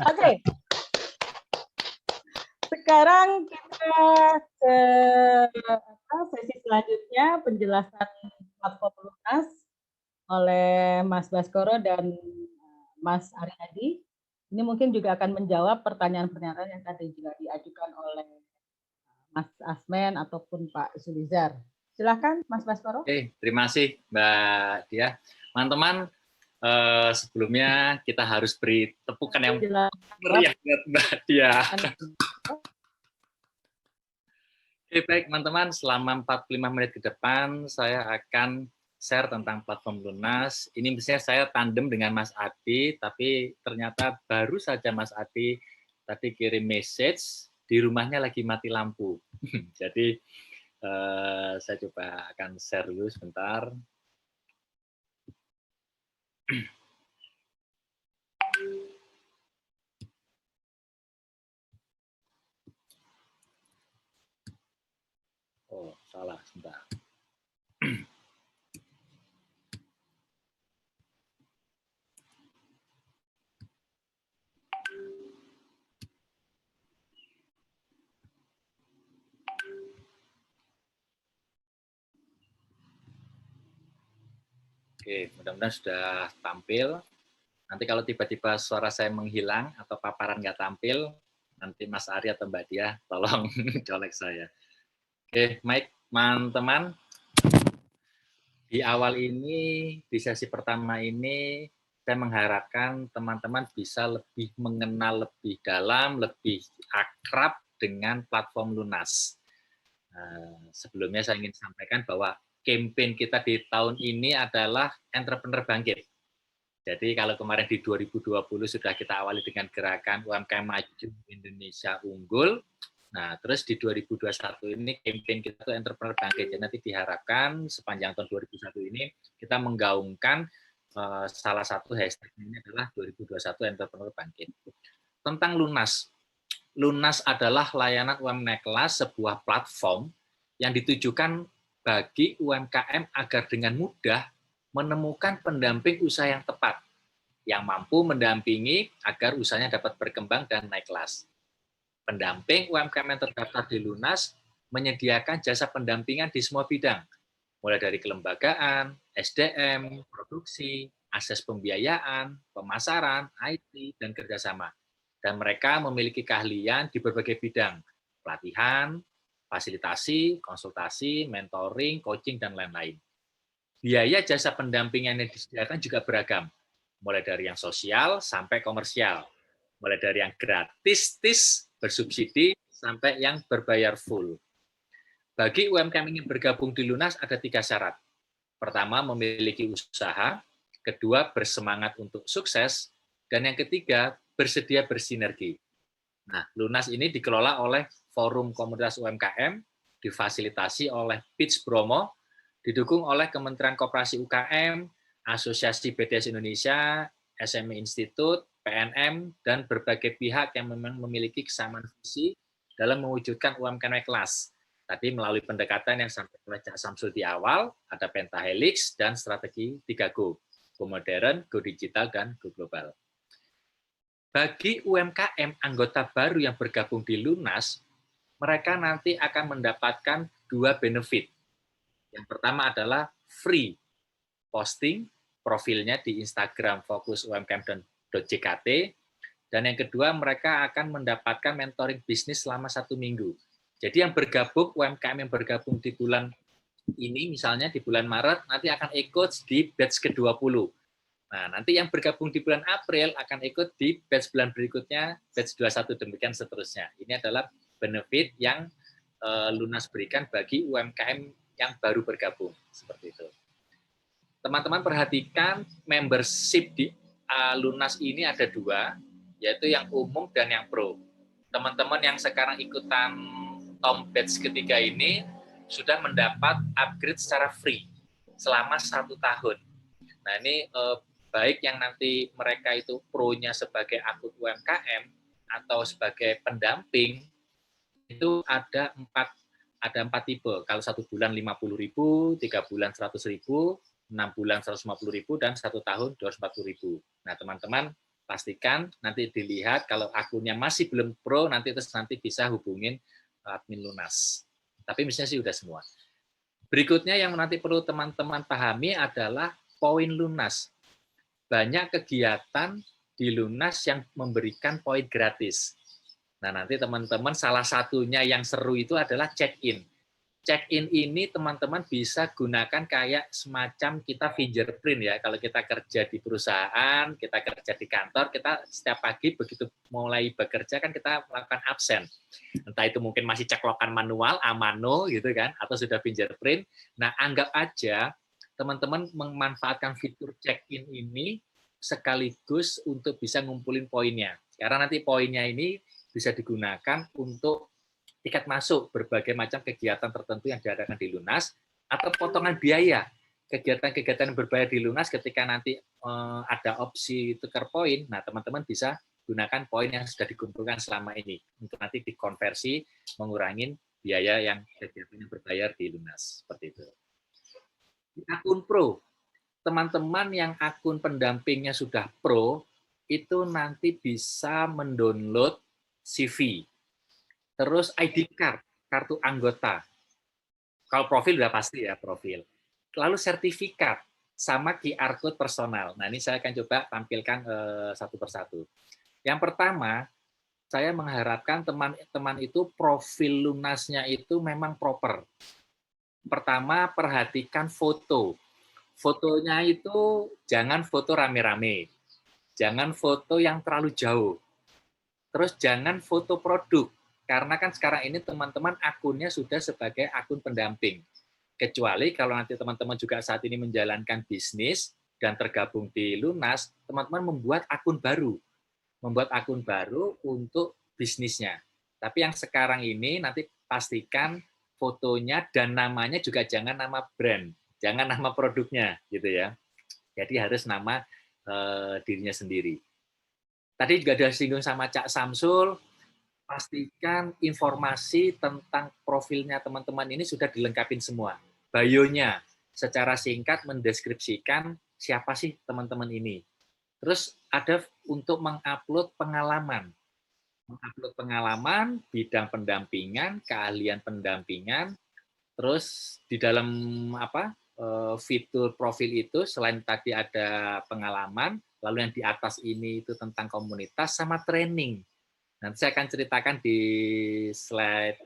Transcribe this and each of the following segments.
Oke, sekarang kita ke sesi selanjutnya, penjelasan platform lunas oleh Mas Baskoro dan Mas Aryadi. Ini mungkin juga akan menjawab pertanyaan-pertanyaan yang tadi juga diajukan oleh Mas Asmen ataupun Pak Sulizar. Silakan Mas Baskoro. Oke, terima kasih Mbak Dia. Teman-teman, sebelumnya kita harus beri tepukan yang meriah buat Mbak Dia. Oke, baik teman-teman, selama 45 menit ke depan saya akan share tentang platform lunas. Ini misalnya saya tandem dengan Mas Adi, tapi ternyata baru saja Mas Adi tadi kirim message, di rumahnya lagi mati lampu. Jadi saya coba akan share dulu sebentar. Oh, salah, sebentar. Oke, mudah-mudahan sudah tampil. Nanti kalau tiba-tiba suara saya menghilang atau paparan nggak tampil, nanti Mas Ari atau Mbak Dia tolong colek saya. Oke, baik teman-teman. Di awal ini, di sesi pertama ini, saya mengharapkan teman-teman bisa lebih mengenal lebih dalam, lebih akrab dengan platform lunas. Sebelumnya saya ingin sampaikan bahwa campaign kita di tahun ini adalah Entrepreneur Bangkit. Jadi kalau kemarin di 2020 sudah kita awali dengan gerakan UMKM Maju Indonesia Unggul, nah terus di 2021 ini campaign kita itu Entrepreneur Bangkit. Jadi nanti diharapkan sepanjang tahun 2021 ini kita menggaungkan salah satu hashtag ini adalah 2021 Entrepreneur Bangkit. Tentang Lunas. Lunas adalah layanan UMKM kelas, sebuah platform yang ditujukan bagi UMKM agar dengan mudah menemukan pendamping usaha yang tepat, yang mampu mendampingi agar usahanya dapat berkembang dan naik kelas. Pendamping UMKM yang terdaftar di Lunas menyediakan jasa pendampingan di semua bidang, mulai dari kelembagaan, SDM, produksi, akses pembiayaan, pemasaran, IT, dan kerjasama. Dan mereka memiliki keahlian di berbagai bidang, pelatihan, fasilitasi, konsultasi, mentoring, coaching, dan lain-lain. Biaya jasa pendampingan yang disediakan juga beragam, mulai dari yang sosial sampai komersial, mulai dari yang gratis, bersubsidi, sampai yang berbayar full. Bagi UMKM yang ingin bergabung di Lunas ada 3 syarat. Pertama, memiliki usaha, kedua, bersemangat untuk sukses, dan yang ketiga, bersedia bersinergi. Nah, Lunas ini dikelola oleh Forum Komunitas UMKM, difasilitasi oleh Pitch Bromo, didukung oleh Kementerian Koperasi UKM, Asosiasi BDS Indonesia, SME Institute, PNM, dan berbagai pihak yang memang memiliki kesamaan visi dalam mewujudkan UMKM kelas. Tadi melalui pendekatan yang sampai oleh Cak Samsul di awal, ada Pentahelix dan strategi 3Go, Go Modern, Go Digital, dan Go Global. Bagi UMKM anggota baru yang bergabung di Lunas, mereka nanti akan mendapatkan 2 benefit. Yang pertama adalah free posting profilnya di Instagram Fokus UMKM.jkt, dan yang kedua mereka akan mendapatkan mentoring bisnis selama 1 minggu. Jadi yang bergabung, UMKM yang bergabung di bulan ini, misalnya di bulan Maret, nanti akan ikut di batch ke-20. Nah, nanti yang bergabung di bulan April akan ikut di batch bulan berikutnya, batch 21, demikian seterusnya. Ini adalah benefit yang Lunas berikan bagi UMKM yang baru bergabung, seperti itu. Teman-teman perhatikan membership di Lunas ini ada 2, yaitu yang umum dan yang pro. Teman-teman yang sekarang ikutan Tom batch ketiga ini sudah mendapat upgrade secara free selama 1 tahun. Nah, ini baik yang nanti mereka itu pro-nya sebagai akun UMKM atau sebagai pendamping, itu ada 4 tipe. Kalau 1 bulan 50.000, 3 bulan 100.000, 6 bulan 150.000, dan 1 tahun 240.000. Nah, teman-teman pastikan nanti dilihat kalau akunnya masih belum pro, nanti bisa hubungin admin Lunas. Tapi misalnya sih udah semua. Berikutnya yang nanti perlu teman-teman pahami adalah poin Lunas. Banyak kegiatan di Lunas yang memberikan poin gratis. Nah, nanti teman-teman salah satunya yang seru itu adalah check-in. Check-in ini teman-teman bisa gunakan kayak semacam kita fingerprint ya. Kalau kita kerja di perusahaan, kita kerja di kantor, kita setiap pagi begitu mulai bekerja kan kita melakukan absen. Entah itu mungkin masih ceklokan manual, amano gitu kan, atau sudah fingerprint. Nah, anggap aja teman-teman memanfaatkan fitur check-in ini sekaligus untuk bisa ngumpulin poinnya. Karena nanti poinnya ini bisa digunakan untuk tiket masuk berbagai macam kegiatan tertentu yang diadakan di Lunas atau potongan biaya kegiatan-kegiatan berbayar di Lunas ketika nanti ada opsi tukar poin. Nah, teman-teman bisa gunakan poin yang sudah dikumpulkan selama ini untuk nanti dikonversi mengurangi biaya yang kegiatan yang berbayar di Lunas seperti itu. Di akun Pro, teman-teman yang akun pendampingnya sudah Pro itu nanti bisa mendownload CV. Terus ID card, kartu anggota. Kalau profil udah pasti ya, profil. Lalu sertifikat, sama QR code personal. Nah, ini saya akan coba tampilkan satu persatu. Yang pertama, saya mengharapkan teman-teman itu profil Lunasnya itu memang proper. Pertama, perhatikan foto. Fotonya itu jangan foto rame-rame. Jangan foto yang terlalu jauh. Terus jangan foto produk. Karena kan sekarang ini teman-teman akunnya sudah sebagai akun pendamping. Kecuali kalau nanti teman-teman juga saat ini menjalankan bisnis dan tergabung di Lunas, teman-teman membuat akun baru. Membuat akun baru untuk bisnisnya. Tapi yang sekarang ini nanti pastikan fotonya dan namanya juga jangan nama brand, jangan nama produknya gitu ya. Jadi harus nama dirinya sendiri. Tadi juga ada singgung sama Cak Samsul, pastikan informasi tentang profilnya teman-teman ini sudah dilengkapin semua. Bio-nya secara singkat mendeskripsikan siapa sih teman-teman ini. Terus ada untuk mengupload pengalaman. Mengupload pengalaman, bidang pendampingan, keahlian pendampingan, terus di dalam fitur profil itu selain tadi ada pengalaman, lalu yang di atas ini itu tentang komunitas sama training. Nanti saya akan ceritakan di slide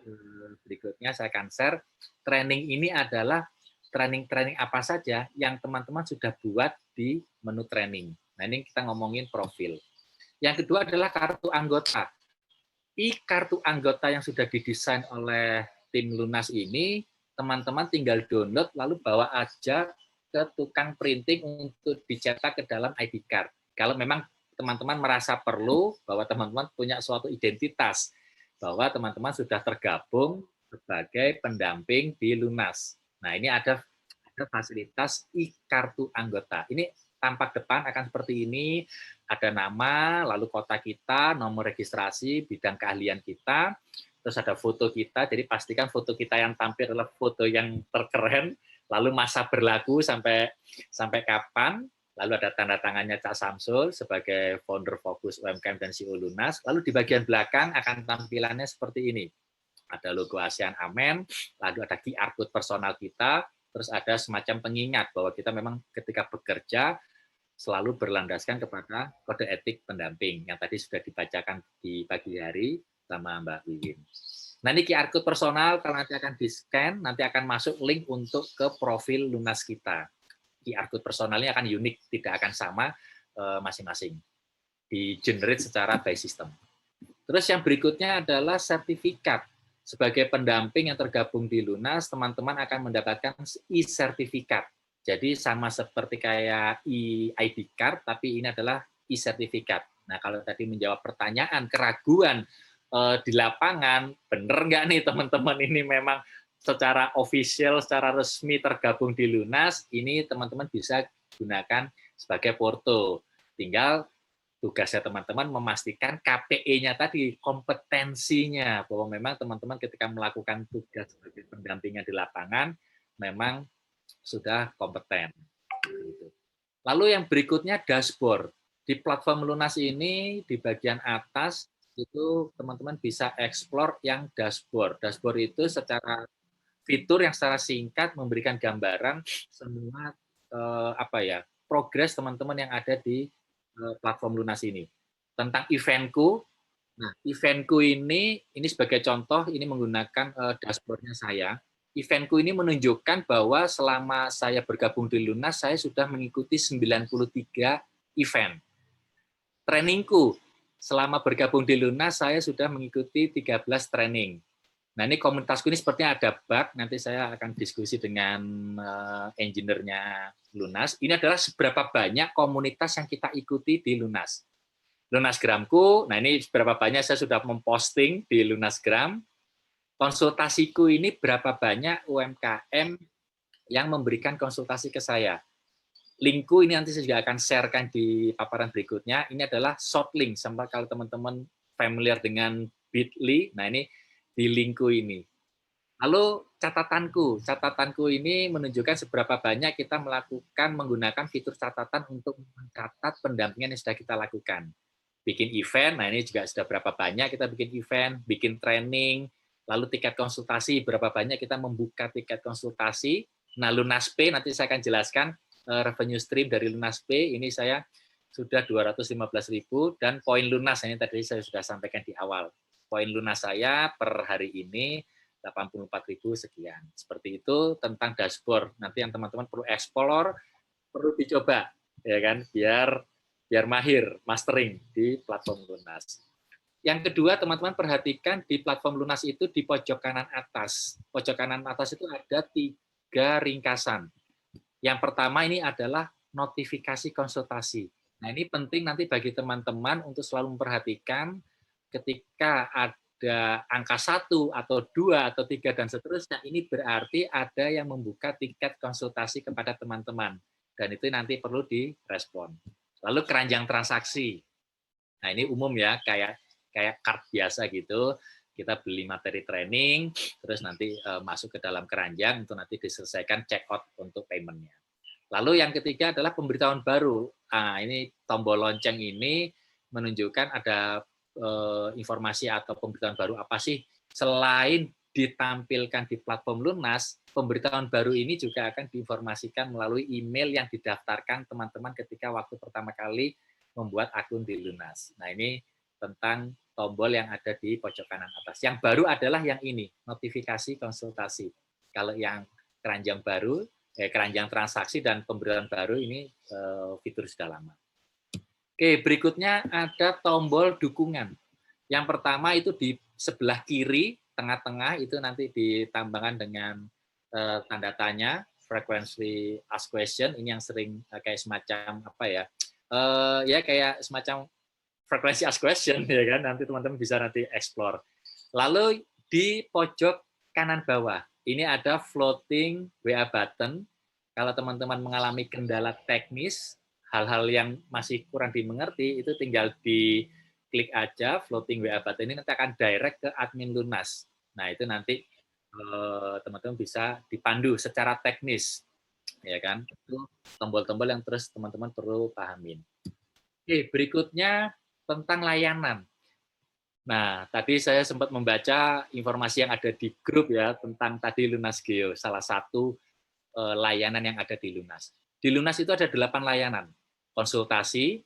berikutnya, saya akan share. Training ini adalah training-training apa saja yang teman-teman sudah buat di menu training. Nah, ini kita ngomongin profil. Yang kedua adalah kartu anggota. Kartu anggota yang sudah didesain oleh tim Lunas ini, teman-teman tinggal download, lalu bawa aja ke tukang printing untuk dicetak ke dalam ID card. Kalau memang teman-teman merasa perlu bahwa teman-teman punya suatu identitas bahwa teman-teman sudah tergabung sebagai pendamping di Lunas. Nah, ini ada fasilitas kartu anggota. Ini tampak depan akan seperti ini, ada nama, lalu kota kita, nomor registrasi, bidang keahlian kita, terus ada foto kita, jadi pastikan foto kita yang tampil adalah foto yang terkeren, lalu masa berlaku sampai kapan, lalu ada tanda tangannya Cak Samsul sebagai founder fokus UMKM dan CEO Lunas. Lalu di bagian belakang akan tampilannya seperti ini. Ada logo ASEAN Amen, lalu ada QR code personal kita, terus ada semacam pengingat bahwa kita memang ketika bekerja selalu berlandaskan kepada kode etik pendamping yang tadi sudah dibacakan di pagi hari sama Mbak Wiwin. Nah, ini QR code personal kalau nanti akan di-scan, nanti akan masuk link untuk ke profil Lunas kita. QR code personalnya akan unik, tidak akan sama masing-masing. Di-generate secara by system. Terus yang berikutnya adalah sertifikat. Sebagai pendamping yang tergabung di Lunas, teman-teman akan mendapatkan e-sertifikat. Jadi sama seperti kayak ID card, tapi ini adalah e-sertifikat. Nah, kalau tadi menjawab pertanyaan, keraguan di lapangan, benar nggak nih teman-teman ini memang secara official, secara resmi tergabung di Lunas, ini teman-teman bisa gunakan sebagai porto. Tinggal tugasnya teman-teman memastikan KPE-nya tadi, kompetensinya, bahwa memang teman-teman ketika melakukan tugas sebagai pendampingan di lapangan, memang sudah kompeten. Lalu yang berikutnya dashboard. Di platform Lunas ini, di bagian atas, itu teman-teman bisa explore yang dashboard. Dashboard itu secara fitur yang secara singkat memberikan gambaran semua progres teman-teman yang ada di platform Lunas ini. Tentang eventku, nah eventku ini sebagai contoh, ini menggunakan dashboardnya saya. Eventku ini menunjukkan bahwa selama saya bergabung di Lunas, saya sudah mengikuti 93 event. Trainingku, selama bergabung di Lunas, saya sudah mengikuti 13 training. Nah, ini komunitasku ini sepertinya ada bug, nanti saya akan diskusi dengan engineer-nya Lunas. Ini adalah seberapa banyak komunitas yang kita ikuti di Lunas. Lunasgramku, nah ini seberapa banyak saya sudah memposting di Lunasgram. Konsultasiku ini berapa banyak UMKM yang memberikan konsultasi ke saya. Linkku ini nanti saya juga akan sharekan di paparan berikutnya. Ini adalah short link, sampai kalau teman-teman familiar dengan Bitly, nah ini di linkku ini. Lalu catatanku ini menunjukkan seberapa banyak kita menggunakan fitur catatan untuk mencatat pendampingan yang sudah kita lakukan. Bikin event, nah ini juga sudah berapa banyak kita bikin event, bikin training, lalu tiket konsultasi, berapa banyak kita membuka tiket konsultasi. Nah, LunasP nanti saya akan jelaskan revenue stream dari LunasP, ini saya sudah 215.000, dan poin lunas, ini tadi saya sudah sampaikan di awal. Poin lunas saya per hari ini 84.000 sekian. Seperti itu tentang dashboard. Nanti yang teman-teman perlu explore, perlu dicoba, ya kan, biar mahir mastering di platform Lunas. Yang kedua, teman-teman perhatikan di platform Lunas itu di pojok kanan atas. Pojok kanan atas itu ada 3 ringkasan. Yang pertama ini adalah notifikasi konsultasi. Nah, ini penting nanti bagi teman-teman untuk selalu memperhatikan ketika ada angka 1 atau 2 atau 3 dan seterusnya, ini berarti ada yang membuka tiket konsultasi kepada teman-teman. Dan itu nanti perlu direspon. Lalu keranjang transaksi. Nah, ini umum ya, kayak card biasa gitu. Kita beli materi training, terus nanti masuk ke dalam keranjang untuk nanti diselesaikan check out untuk payment-nya. Lalu yang ketiga adalah pemberitahuan baru. Nah, ini tombol lonceng ini menunjukkan ada informasi atau pemberitahuan baru apa sih. Selain ditampilkan di platform Lunas, pemberitahuan baru ini juga akan diinformasikan melalui email yang didaftarkan teman-teman ketika waktu pertama kali membuat akun di Lunas. Nah, ini tentang tombol yang ada di pojok kanan atas. Yang baru adalah yang ini, notifikasi konsultasi. Kalau yang keranjang baru, keranjang transaksi dan pemberian baru ini fitur sudah lama. Oke, berikutnya ada tombol dukungan. Yang pertama itu di sebelah kiri, tengah-tengah itu nanti ditambahkan dengan tanda tanya, frequently asked question, ini yang sering kayak semacam apa ya, ya kayak semacam frequency asked question, ya kan, nanti teman-teman bisa nanti explore. Lalu di pojok kanan bawah, ini ada floating WA button. Kalau teman-teman mengalami kendala teknis, hal-hal yang masih kurang dimengerti, itu tinggal diklik aja floating WA button ini, nanti akan direct ke admin Lunas. Nah, itu nanti teman-teman bisa dipandu secara teknis, ya kan? Itu tombol-tombol yang terus teman-teman perlu pahamin. Oke, berikutnya tentang layanan. Nah, tadi saya sempat membaca informasi yang ada di grup ya tentang tadi Lunas Geo, salah satu layanan yang ada di Lunas. Di Lunas itu ada 8 layanan. Konsultasi,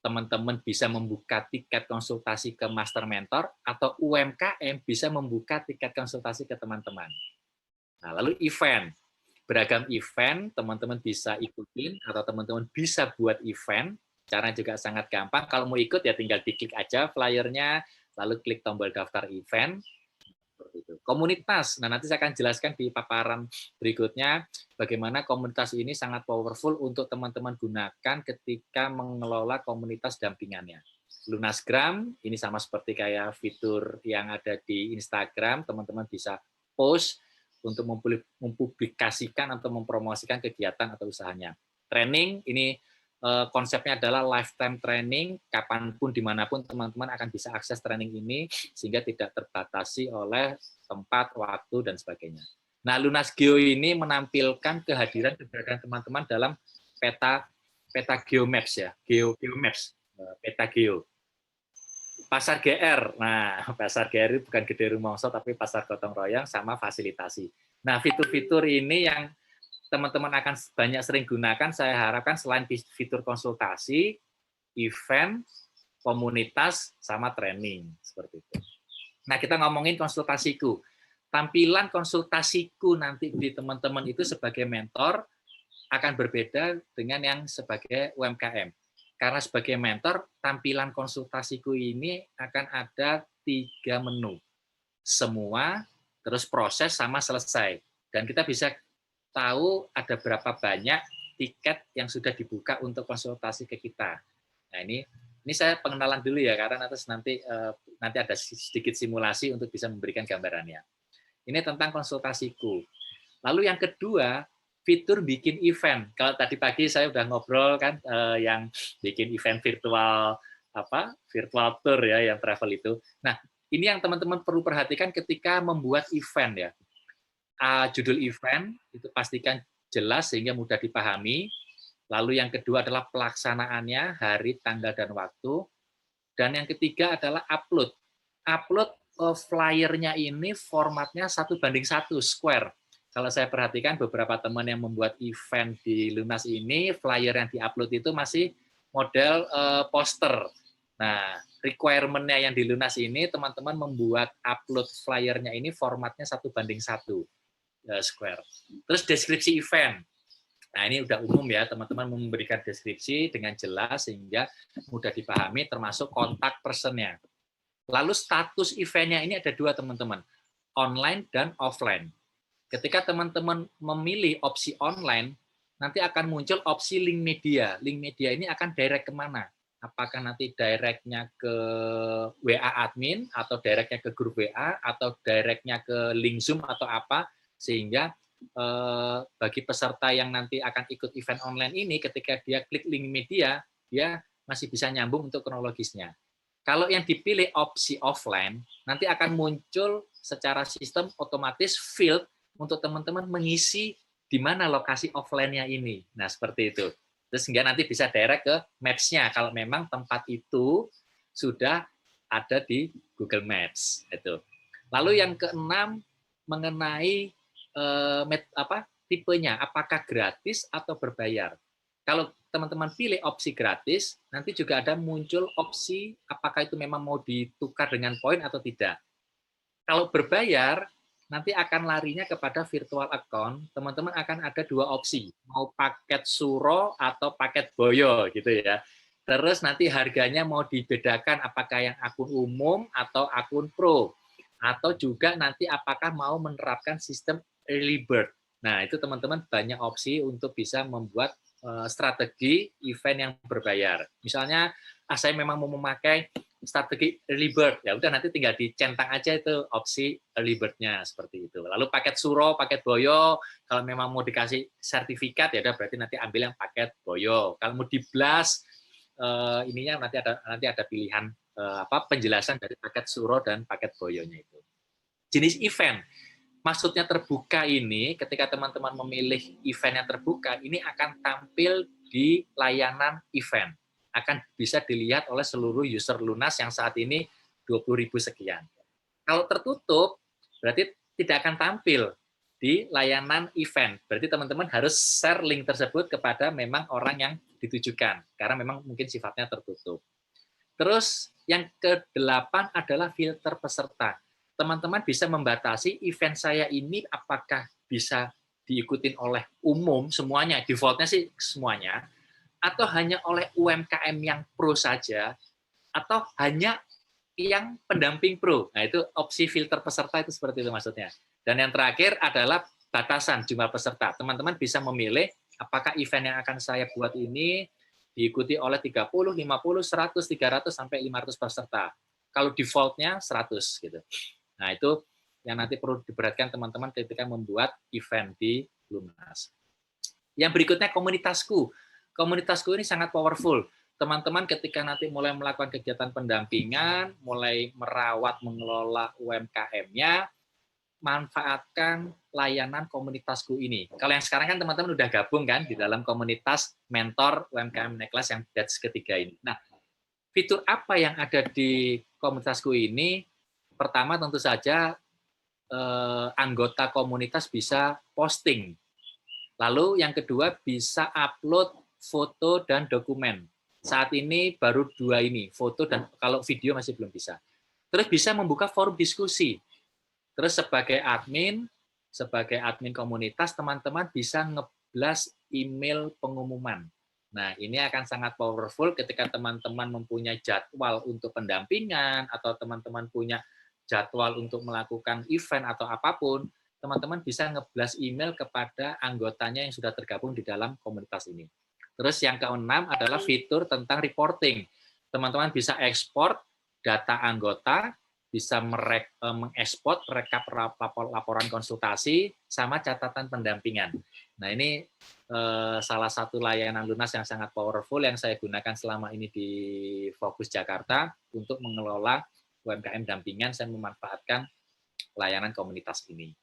teman-teman bisa membuka tiket konsultasi ke Master Mentor, atau UMKM bisa membuka tiket konsultasi ke teman-teman. Nah, lalu event. Beragam event, teman-teman bisa ikutin, atau teman-teman bisa buat event. Caranya juga sangat gampang. Kalau mau ikut ya tinggal diklik aja flyernya, lalu klik tombol daftar event. Komunitas, nah nanti saya akan jelaskan di paparan berikutnya bagaimana komunitas ini sangat powerful untuk teman-teman gunakan ketika mengelola komunitas dampingannya. Lunasgram, ini sama seperti kayak fitur yang ada di Instagram, teman-teman bisa post untuk mempublikasikan atau mempromosikan kegiatan atau usahanya. Training, ini konsepnya adalah lifetime training, kapanpun, dimanapun teman-teman akan bisa akses training ini, sehingga tidak terbatasi oleh tempat, waktu, dan sebagainya. Nah, Lunas Geo ini menampilkan kehadiran keberadaan teman-teman dalam peta geomaps ya, geomaps. peta geo. Pasar GR, nah pasar GR itu bukan gede rumongso tapi pasar gotong royong sama fasilitasi. Nah fitur-fitur ini yang teman-teman akan banyak sering gunakan, saya harapkan selain fitur konsultasi, event, komunitas, sama training seperti itu. Nah kita ngomongin konsultasiku, tampilan konsultasiku nanti di teman-teman itu sebagai mentor akan berbeda dengan yang sebagai UMKM. Karena sebagai mentor, tampilan konsultasiku ini akan ada 3 menu. Semua, terus proses, sama selesai. Dan kita bisa tahu ada berapa banyak tiket yang sudah dibuka untuk konsultasi ke kita. Nah ini saya pengenalan dulu ya, karena nanti ada sedikit simulasi untuk bisa memberikan gambarannya. Ini tentang konsultasiku. Lalu yang kedua, fitur bikin event. Kalau tadi pagi saya udah ngobrol kan yang bikin event virtual virtual tour ya yang travel itu. Nah, ini yang teman-teman perlu perhatikan ketika membuat event ya. Judul event itu pastikan jelas sehingga mudah dipahami. Lalu yang kedua adalah pelaksanaannya, hari, tanggal dan waktu. Dan yang ketiga adalah upload. Upload flyernya ini formatnya 1:1 square. Kalau saya perhatikan beberapa teman yang membuat event di Lunas ini, flyer yang diupload itu masih model poster. Nah, requirement-nya yang di Lunas ini, teman-teman membuat upload flyer-nya ini formatnya 1:1 square. Terus deskripsi event. Nah, ini udah umum ya, teman-teman memberikan deskripsi dengan jelas sehingga mudah dipahami, termasuk kontak personnya. Lalu status event-nya ini ada 2, teman-teman, online dan offline. Ketika teman-teman memilih opsi online, nanti akan muncul opsi link media. Link media ini akan direct kemana? Apakah nanti directnya ke WA admin, atau directnya ke grup WA, atau directnya ke link Zoom atau apa, sehingga bagi peserta yang nanti akan ikut event online ini, ketika dia klik link media, dia masih bisa nyambung untuk kronologisnya. Kalau yang dipilih opsi offline, nanti akan muncul secara sistem otomatis field untuk teman-teman mengisi di mana lokasi offline-nya ini. Nah, seperti itu. Terus sehingga nanti bisa direct ke Maps-nya kalau memang tempat itu sudah ada di Google Maps. Itu. Lalu yang keenam mengenai tipenya, apakah gratis atau berbayar. Kalau teman-teman pilih opsi gratis, nanti juga ada muncul opsi apakah itu memang mau ditukar dengan poin atau tidak. Kalau berbayar, nanti akan larinya kepada virtual account, teman-teman akan ada 2 opsi, mau paket suro atau paket boyo gitu ya. Terus nanti harganya mau dibedakan apakah yang akun umum atau akun pro, atau juga nanti apakah mau menerapkan sistem early bird. Nah, itu teman-teman banyak opsi untuk bisa membuat strategi event yang berbayar. Misalnya, saya memang mau memakai strategi early bird, ya udah nanti tinggal dicentang aja itu opsi early bird-nya seperti itu. Lalu paket suro, paket boyo, kalau memang mau dikasih sertifikat ya udah berarti nanti ambil yang paket boyo. Kalau mau di blast ininya nanti ada pilihan penjelasan dari paket suro dan paket boyonya itu. Jenis event, maksudnya terbuka ini ketika teman-teman memilih event yang terbuka ini akan tampil di layanan event. Akan bisa dilihat oleh seluruh user Lunas yang saat ini 20.000 sekian. Kalau tertutup, berarti tidak akan tampil di layanan event. Berarti teman-teman harus share link tersebut kepada memang orang yang ditujukan, karena memang mungkin sifatnya tertutup. Terus yang ke-8 adalah filter peserta. Teman-teman bisa membatasi event saya ini apakah bisa diikuti oleh umum semuanya, defaultnya sih semuanya, atau hanya oleh UMKM yang pro saja, atau hanya yang pendamping pro. Nah, itu opsi filter peserta itu seperti itu maksudnya. Dan yang terakhir adalah batasan jumlah peserta. Teman-teman bisa memilih apakah event yang akan saya buat ini diikuti oleh 30, 50, 100, 300, sampai 500 peserta. Kalau defaultnya 100 gitu. Nah, itu yang nanti perlu diperhatikan teman-teman ketika membuat event di Lunas. Yang berikutnya komunitasku. Komunitasku ini sangat powerful. Teman-teman ketika nanti mulai melakukan kegiatan pendampingan, mulai merawat, mengelola UMKM-nya, manfaatkan layanan komunitasku ini. Kalau yang sekarang kan teman-teman udah gabung kan di dalam komunitas mentor UMKM Naik Kelas yang batch ketiga ini. Nah, fitur apa yang ada di komunitasku ini? Pertama tentu saja anggota komunitas bisa posting. Lalu yang kedua bisa upload foto dan dokumen. Saat ini baru 2 ini, foto dan kalau video masih belum bisa. Terus bisa membuka forum diskusi. Terus sebagai admin komunitas, teman-teman bisa ngeblas email pengumuman. Nah, ini akan sangat powerful ketika teman-teman mempunyai jadwal untuk pendampingan atau teman-teman punya jadwal untuk melakukan event atau apapun, teman-teman bisa ngeblas email kepada anggotanya yang sudah tergabung di dalam komunitas ini. Terus yang keenam adalah fitur tentang reporting. Teman-teman bisa ekspor data anggota, bisa mengekspor rekap laporan konsultasi sama catatan pendampingan. Nah, ini salah satu layanan Lunas yang sangat powerful yang saya gunakan selama ini di Fokus Jakarta untuk mengelola UMKM dampingan. Saya memanfaatkan layanan komunitas ini.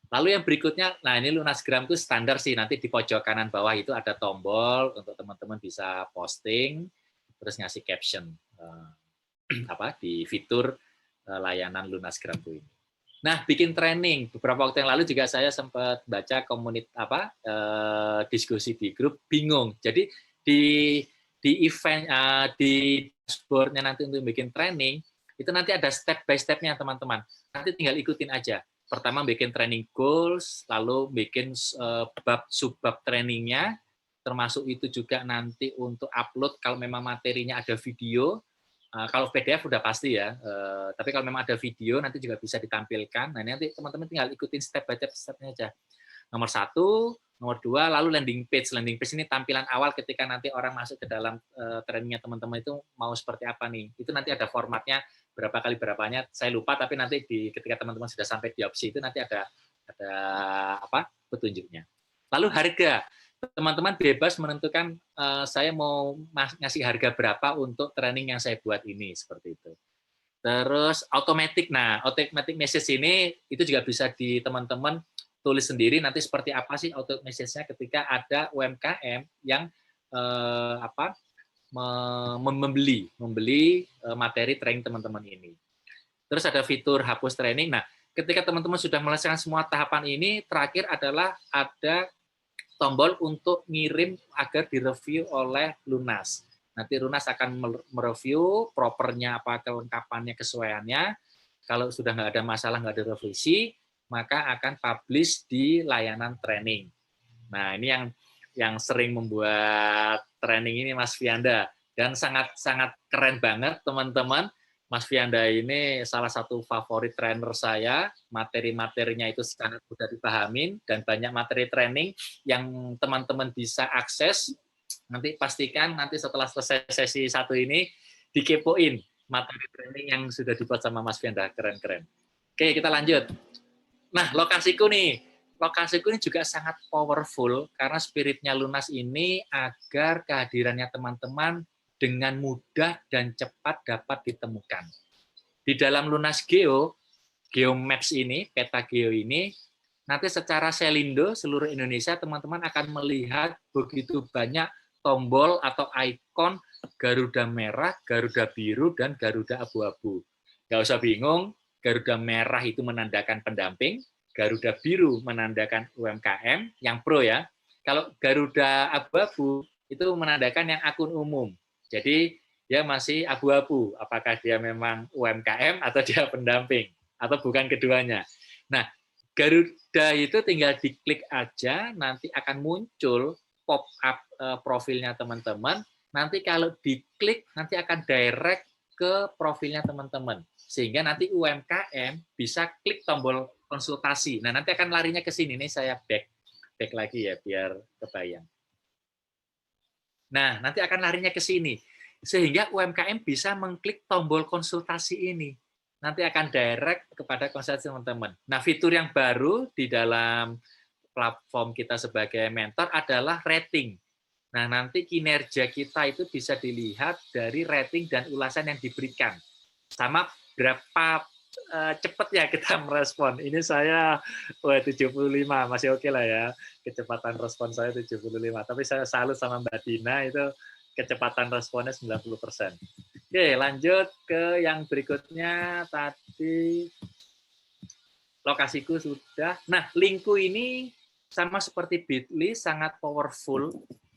Lalu yang berikutnya, nah ini Lunasgram itu standar sih, nanti di pojok kanan bawah itu ada tombol untuk teman-teman bisa posting, terus ngasih caption di fitur layanan Lunasgram ini. Nah, bikin training. Beberapa waktu yang lalu juga saya sempat baca diskusi di grup, bingung. Jadi di event di dashboard-nya nanti untuk bikin training, itu nanti ada step by step-nya teman-teman. Nanti tinggal ikutin aja. Pertama bikin training goals, lalu bikin subbab trainingnya, termasuk itu juga nanti untuk upload kalau memang materinya ada video. Kalau PDF udah pasti ya, tapi kalau memang ada video nanti juga bisa ditampilkan. Nah, nanti teman-teman tinggal ikutin step by step-nya aja. Nomor 1, nomor 2, lalu landing page. Landing page ini tampilan awal ketika nanti orang masuk ke dalam trainingnya teman-teman itu mau seperti apa nih. Itu nanti ada formatnya, berapa kali berapanya, saya lupa, tapi nanti ketika teman-teman sudah sampai di opsi itu nanti ada petunjuknya. Lalu harga. Teman-teman bebas menentukan saya mau ngasih harga berapa untuk training yang saya buat ini, seperti itu. Terus automatic. Nah, automatic message ini itu juga bisa di teman-teman tulis sendiri nanti seperti apa sih auto message-nya ketika ada UMKM yang membeli materi training teman-teman ini. Terus ada fitur hapus training. Nah, ketika teman-teman sudah menyelesaikan semua tahapan ini, terakhir adalah ada tombol untuk ngirim agar direview oleh Lunas. Nanti Lunas akan mereview propernya, apa kelengkapannya, kesesuaiannya. Kalau sudah nggak ada masalah, nggak ada revisi, maka akan publish di layanan training. Nah, ini yang sering membuat training ini Mas Fianda. Dan sangat keren banget teman-teman. Mas Fianda ini salah satu favorit trainer saya, materi-materinya itu sangat mudah dipahamin, dan banyak materi training yang teman-teman bisa akses. Nanti pastikan nanti setelah selesai sesi 1 ini, dikepoin materi training yang sudah dibuat sama Mas Fianda, keren-keren. Oke, kita lanjut. Nah, lokasiku ini juga sangat powerful, karena spiritnya Lunas ini agar kehadirannya teman-teman dengan mudah dan cepat dapat ditemukan. Di dalam Lunas Geomaps ini, peta geo ini, nanti secara selindo seluruh Indonesia teman-teman akan melihat begitu banyak tombol atau ikon Garuda merah, Garuda biru, dan Garuda abu-abu. Nggak usah bingung, Garuda merah itu menandakan pendamping, Garuda biru menandakan UMKM yang pro ya. Kalau Garuda abu-abu itu menandakan yang akun umum. Jadi dia masih abu-abu, apakah dia memang UMKM atau dia pendamping, atau bukan keduanya. Nah, Garuda itu tinggal diklik aja, nanti akan muncul pop-up profilnya teman-teman. Nanti kalau diklik, nanti akan direct ke profilnya teman-teman. Sehingga nanti UMKM bisa klik tombol konsultasi. Nah, nanti akan larinya ke sini. Ini saya back lagi ya, biar kebayang. Nah, nanti akan larinya ke sini. Sehingga UMKM bisa mengklik tombol konsultasi ini. Nanti akan direct kepada konsultasi teman-teman. Nah, fitur yang baru di dalam platform kita sebagai mentor adalah rating. Nah, nanti kinerja kita itu bisa dilihat dari rating dan ulasan yang diberikan. Sama berapa cepat ya kita merespon. Ini saya 75, masih oke lah ya. Kecepatan respon saya 75. Tapi saya salut sama Mbak Dina, itu kecepatan responnya 90%. Oke, lanjut ke yang berikutnya. Tadi lokasiku sudah. Nah, linku ini sama seperti Bitly, sangat powerful.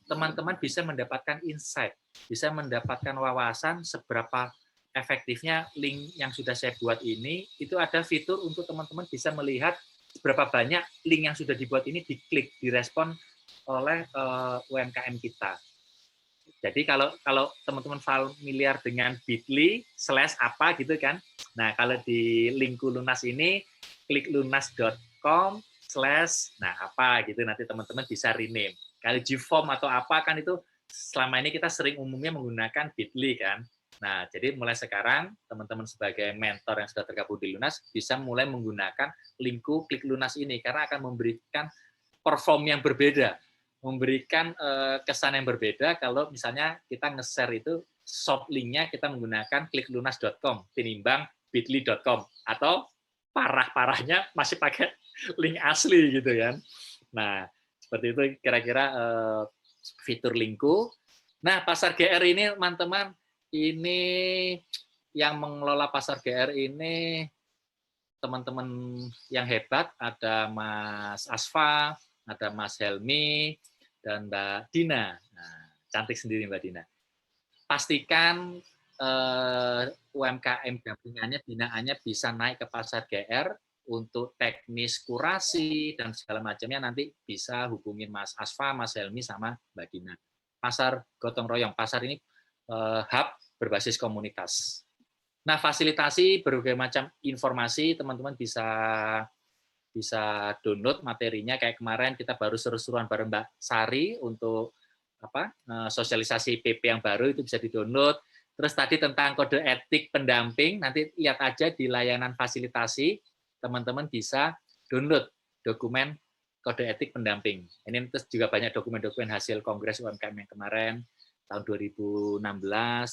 Teman-teman bisa mendapatkan insight, bisa mendapatkan wawasan seberapa efektifnya link yang sudah saya buat ini. Itu ada fitur untuk teman-teman bisa melihat berapa banyak link yang sudah dibuat ini diklik, direspon oleh UMKM kita. Jadi kalau teman-teman familiar dengan Bitly /apa gitu kan, nah kalau di linku Lunas ini klik lunas.com/ nah apa gitu, nanti teman-teman bisa rename. Kalau Gform atau apa kan itu selama ini kita sering umumnya menggunakan Bitly kan. Nah jadi mulai sekarang teman-teman sebagai mentor yang sudah tergabung di Lunas bisa mulai menggunakan linku klik Lunas ini karena akan memberikan perform yang berbeda, memberikan kesan yang berbeda kalau misalnya kita nge-share itu soft link-nya kita menggunakan kliklunas.com tinimbang bitly.com atau parah-parahnya masih pakai link asli gitu kan. Nah, seperti itu kira-kira fitur linku. Nah, pasar GR ini teman-teman, ini yang mengelola pasar GR ini teman-teman yang hebat, ada Mas Asfa, ada Mas Helmi, dan Mbak Dina. Nah, cantik sendiri Mbak Dina. Pastikan UMKM dampingannya, binaannya bisa naik ke pasar GR untuk teknis kurasi dan segala macamnya nanti bisa hubungin Mas Asfa, Mas Helmi, sama Mbak Dina. Pasar gotong royong, pasar ini hub berbasis komunitas. Nah, fasilitasi berbagai macam informasi, teman-teman bisa download materinya. Kayak kemarin kita baru seru-seruan bareng Mbak Sari untuk sosialisasi PP yang baru, itu bisa di-download. Terus tadi tentang kode etik pendamping, nanti lihat aja di layanan fasilitasi, teman-teman bisa download dokumen kode etik pendamping. Ini terus juga banyak dokumen-dokumen hasil Kongres UMKM yang kemarin, tahun 2016,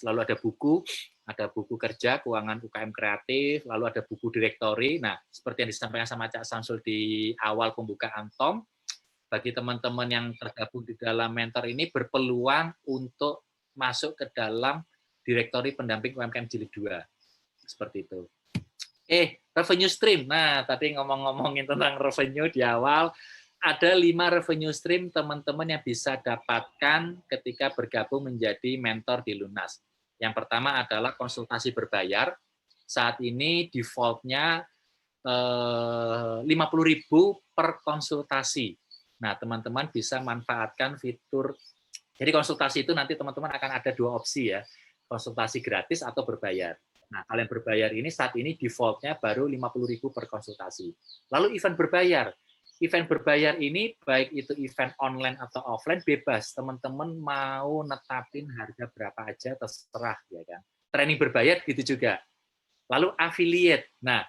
lalu ada buku kerja keuangan UKM kreatif, lalu ada buku direktori. Nah, seperti yang disampaikan sama Cak Samsul di awal pembukaan Tom, bagi teman-teman yang tergabung di dalam mentor ini berpeluang untuk masuk ke dalam direktori pendamping UMKM Jilid 2. Seperti itu. Revenue stream. Nah, tadi ngomong-ngomongin tentang revenue di awal, ada 5 revenue stream teman-teman yang bisa dapatkan ketika bergabung menjadi mentor di Lunas. Yang pertama adalah konsultasi berbayar. Saat ini default-nya 50.000 per konsultasi. Nah, teman-teman bisa manfaatkan fitur. Jadi konsultasi itu nanti teman-teman akan ada 2 opsi ya, konsultasi gratis atau berbayar. Nah, kalau yang berbayar ini saat ini default-nya baru 50.000 per konsultasi. Lalu event berbayar. Event berbayar ini, baik itu event online atau offline, bebas. Teman-teman mau netapin harga berapa aja, terserah. Ya kan? Training berbayar gitu juga. Lalu affiliate. Nah,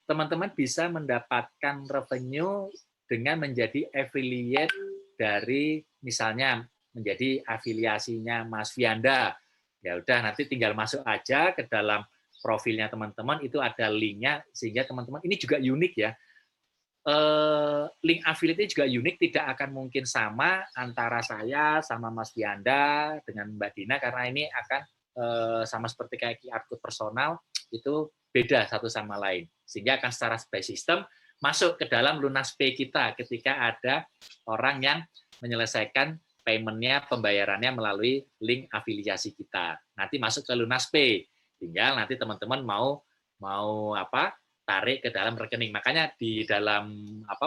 teman-teman bisa mendapatkan revenue dengan menjadi affiliate dari, misalnya, menjadi afiliasinya Mas Vianda. Ya udah, nanti tinggal masuk aja ke dalam profilnya teman-teman, itu ada link-nya, sehingga teman-teman, ini juga unik ya, link affiliate juga unik, tidak akan mungkin sama antara saya sama Mas Vianda dengan Mbak Dina, karena ini akan sama seperti kayak QR code personal, itu beda satu sama lain. Sehingga akan secara by system masuk ke dalam Lunas Pay kita ketika ada orang yang menyelesaikan payment-nya, pembayarannya melalui link afiliasi kita. Nanti masuk ke Lunas Pay. Tinggal nanti teman-teman mau tarik ke dalam rekening. Makanya di dalam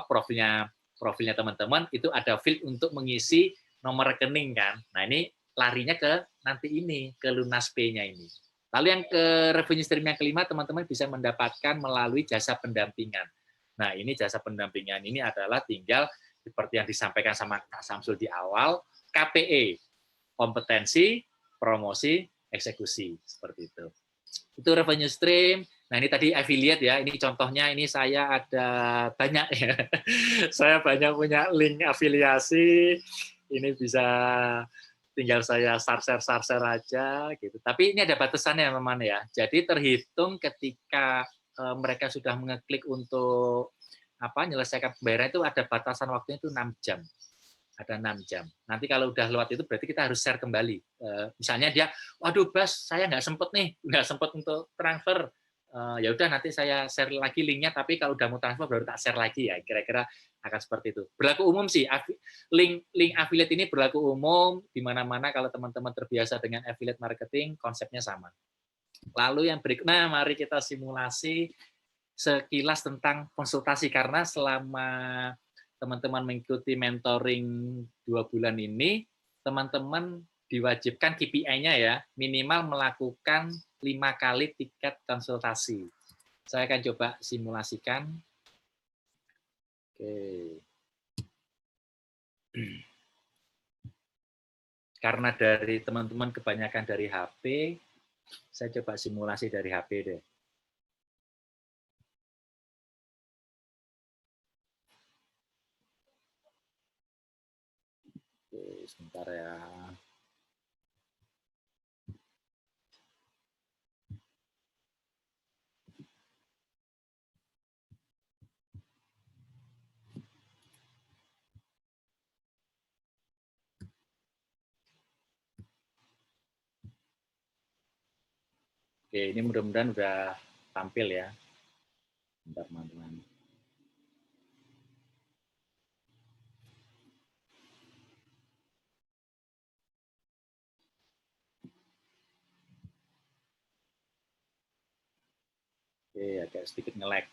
profilnya teman-teman itu ada field untuk mengisi nomor rekening kan. Nah, ini larinya ke nanti ini, ke Lunas Pay-nya ini. Lalu yang ke revenue stream yang kelima, teman-teman bisa mendapatkan melalui jasa pendampingan. Nah, ini jasa pendampingan ini adalah tinggal seperti yang disampaikan sama Kak Samsul di awal, KPE, kompetensi, promosi, eksekusi, seperti itu. Itu revenue stream. Nah, ini tadi affiliate ya, ini contohnya, ini saya ada banyak ya. Saya banyak punya link afiliasi, ini bisa tinggal saya share aja gitu. Tapi ini ada batasannya memang ya. Jadi terhitung ketika mereka sudah mengeklik untuk menyelesaikan pembayaran, itu ada batasan waktunya itu 6 jam. ada 6 jam. Nanti kalau udah lewat itu berarti kita harus share kembali. Misalnya dia, waduh Bas, saya nggak sempet nih, nggak sempet untuk transfer. Ya udah nanti saya share lagi linknya, tapi kalau udah mau transfer baru tak share lagi ya. Kira-kira akan seperti itu. Berlaku umum sih, link affiliate ini berlaku umum di mana-mana. Kalau teman-teman terbiasa dengan affiliate marketing, konsepnya sama. Lalu yang berikutnya, mari kita simulasi sekilas tentang konsultasi, karena selama teman-teman mengikuti mentoring 2 bulan ini, teman-teman diwajibkan KPI-nya ya, minimal melakukan 5 kali tiket konsultasi. Saya akan coba simulasikan. Oke. Karena dari teman-teman kebanyakan dari HP, saya coba simulasi dari HP deh. Oke, sebentar ya. Oke, ini mudah-mudahan udah tampil ya. Bentar, teman-teman. Oke, agak sedikit nge-lag.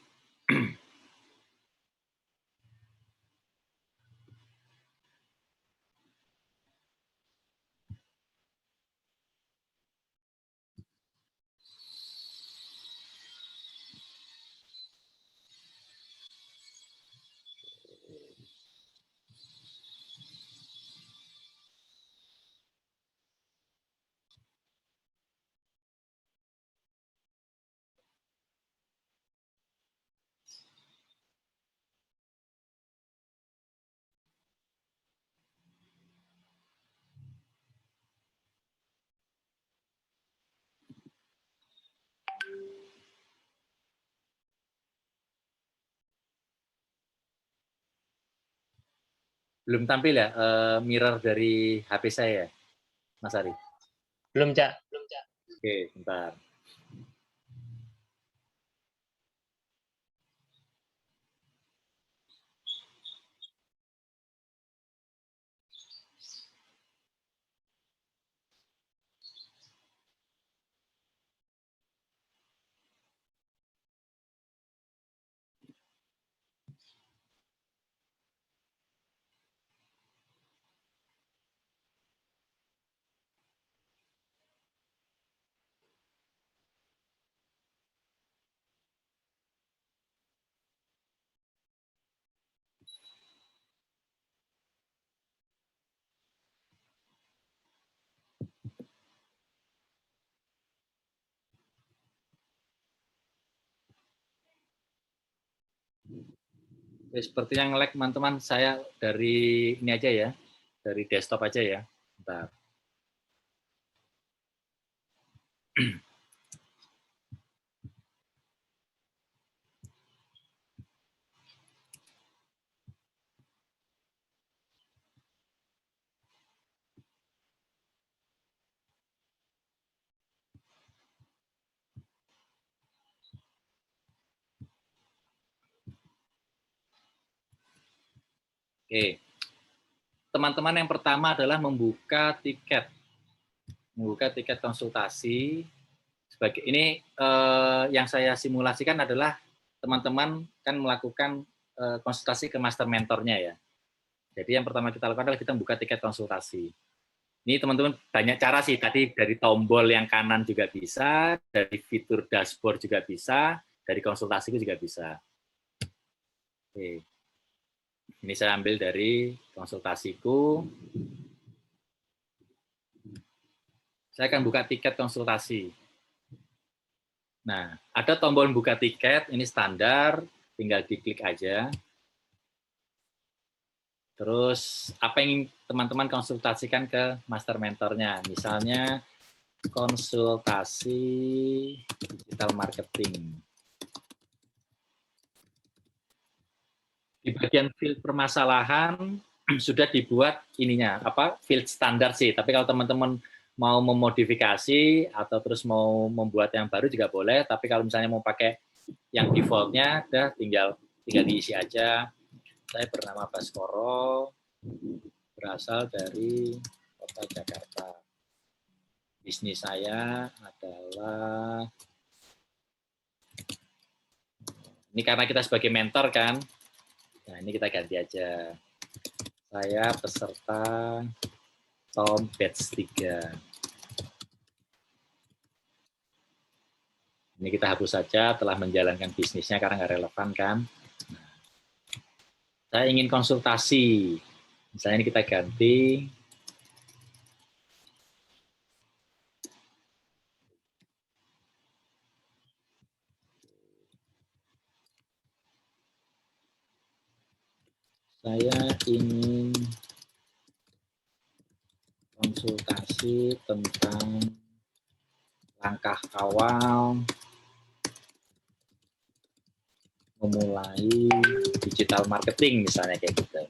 Belum tampil ya mirror dari HP saya, Mas Ari? Belum, Cak. Oke, bentar. Oke, sepertinya nge-lag teman-teman. Saya dari ini aja ya, dari desktop aja ya. Bentar. Oke, teman-teman yang pertama adalah membuka tiket konsultasi. Sebagai ini yang saya simulasikan adalah teman-teman kan melakukan konsultasi ke master mentornya ya. Jadi yang pertama kita lakukan adalah kita membuka tiket konsultasi. Ini teman-teman banyak cara sih, tadi dari tombol yang kanan juga bisa, dari fitur dashboard juga bisa, dari konsultasi juga bisa. Oke. Ini saya ambil dari konsultasiku. Saya akan buka tiket konsultasi. Nah, ada tombol buka tiket, ini standar, tinggal diklik aja. Terus, apa yang teman-teman konsultasikan ke master mentornya? Misalnya, konsultasi digital marketing. Di bagian field permasalahan, sudah dibuat ininya apa field standar sih. Tapi kalau teman-teman mau memodifikasi atau terus mau membuat yang baru juga boleh. Tapi kalau misalnya mau pakai yang defaultnya, udah tinggal diisi aja. Saya bernama Baskoro, berasal dari Kota Jakarta. Bisnis saya adalah, ini karena kita sebagai mentor kan, nah ini kita ganti aja. Saya peserta Tom Batch 3. Ini kita hapus saja, telah menjalankan bisnisnya karena nggak relevan kan. Nah, saya ingin konsultasi, misalnya ini kita ganti. Saya ingin konsultasi tentang langkah awal memulai digital marketing misalnya kayak gitu.